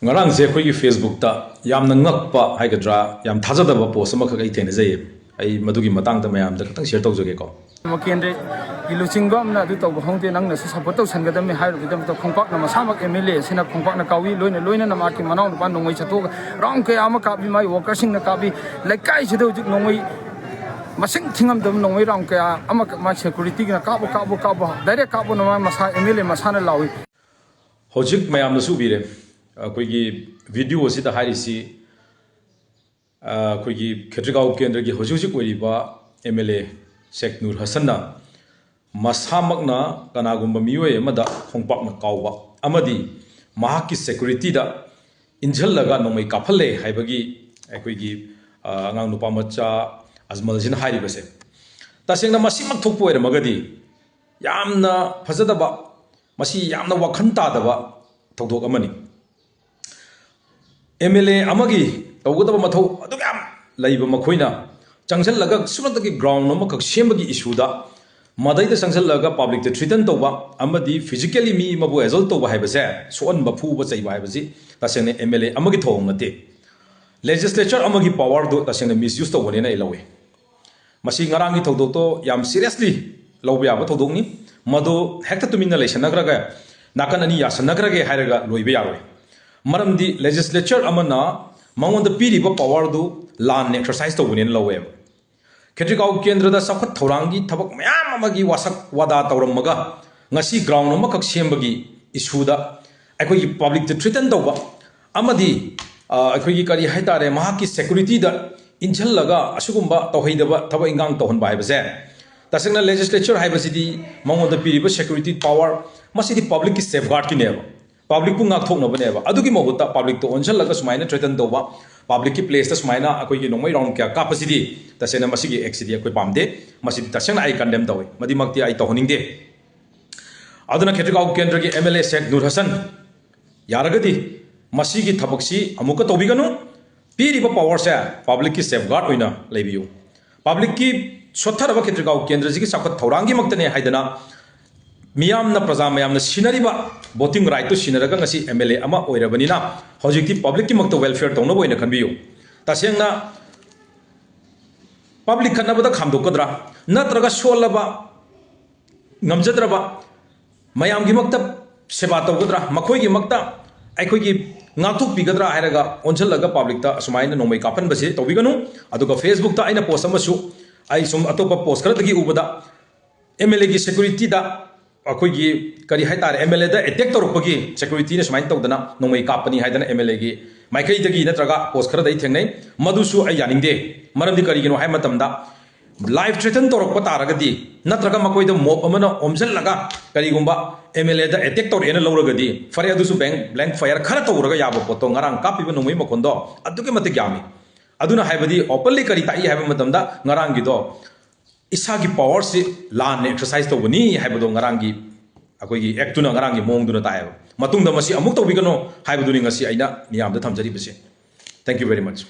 ngarang se khoi Facebook ta yam na ngak pa hai gadra yam thaja da ba post ma kha kai thene jai ai madugi matang da mayam da khang share tau jage ko makendre iluchingom na du to hongte nang na support to sanga da me hai ro da to khongpak na masamak MLA sina khongpak na kawi loina loina na ma ki manau na nongoi chato rong ke ama ka bi mai worker sing na ka bi laikai chido jik nongoi masing thingam dam nongoi rong ke ama ma security na ka bo direct ka bo na masa MLA masana lawi hojik mayam na su bi re koi gi video si da hai si koi gi khetrigau kendra gi hojik koi ba MLA Sheikh Nur Hassan na masamak na kanagumba miwe amada khongpak na kawba amadi mahaki security da injal laga nomai kaphale haibagi ekoi gi angang nupa macha azmal jin hairi base tasengna masimak thokpo era magadi yamna phajada ba masi yamna wakhan ta da ba thokdok amani MLA amagi tawgudaba mathau adu yam laiba makhoina changchal laga sumata ki ground no makak sembagi issue da madai da changchal laga public the threaten to ba amadi physically mi mabu azal to ba haibase soan ba phu ba chai ba haibasi tasene MLA amagi thong nate legislature amagi power do tasene misuse to wone na ilawe masi ngarang gi thodok to yam seriously lawba ya ba thodok ni madu hekta tumina lesana graga nakan ani ya sanagra ge hairaga loibe yaroi maramdi legislature amana mangonda piri ba power do lan exercise to wone lawe Khetrigau Kendra da sakhat thorangi thabak mayam amagi wasak wada tawramaga ngasi ground ma khak sembagi issue da akhoi gi public the threaten tawba amadi akhoi gi kari haitare mahaki security da injal laga asugumba tawhaidaba thaba ingang tawhon ba haibase tasengna legislature haibasidi mangonda piriba security power masidi public ki safeguard ki neba public ku ngak thokna baneba adugi mohutta public to onjal laga sumaina threaten tawba public की place तस मायना अकोई की नोंगई round क्या कापसिटी तसेना मसिगी एक्सिडी अकोई पामदे मसिदी तसेना आई condemn तवे मदि मक्ति आई तोहनिंग दे अदुना खेट्रिगाव केंद्र की MLA Sheikh नूर हसन यारगदी मसिगी थबकसी अमुक तोबिगनु पीरिबा पावर से पब्लिक की सेफगार्ड होइना लेबियु पब्लिक की सोथरबा खेट्रिगाव केंद्र जी की साखत थौरांगी मक्तने हाइदना मियामना प्रजा मयामना सिनरिबा voting right to sinaraga ngasi MLA ama oirabani hojikti public ki makta welfare tongna boina khanbiyu tasengna public khanabada khamdokadra natraga solaba ngamjadraba mayam gi makta seba tawgadra makhoi gi makta aikoi gi ngakthuk pigadra hairaga onjalaga public ta sumaina nomai kapan base tawbiganu aduga Facebook ta aina post amasu ai sum atopa post kradagi ubada MLA gi security da अखोगी करी हाइतारे MLA दा attack तौरपगी security ने सुमाइन तौदना नोंगई कापनी हाइदना MLA गी माइकई दगी नत्रगा post खर दै थेंगनै मदुसु आई यानिंगदे मरमदि करिगिनो high मतमदा life threaten तौरप तारगदी नत्रगा मकोइदा mob अमना ओमजल लगा करिगुंबा MLA दा attack तौरेना लौरगदी फरे अदुसु ब्लैंक फायर खर तौरगा याबो पोतो ngarang कापिबा नोंगई मकोंदो अदुगे मते ग्यामी अदुना हाइबदी ओपनली करी ताई हाइबा मतमदा ngarang गिदो इसागी पावर से लान एक्सरसाइज तौबनी हाइबदो ngarangi अखोगी एक्टुना ngarangi मोंगदुना तायब मतुंगदा मसी अमुक तौबिगनो हाइबदुनि ngasi aina miyamda thamjari base thank you very much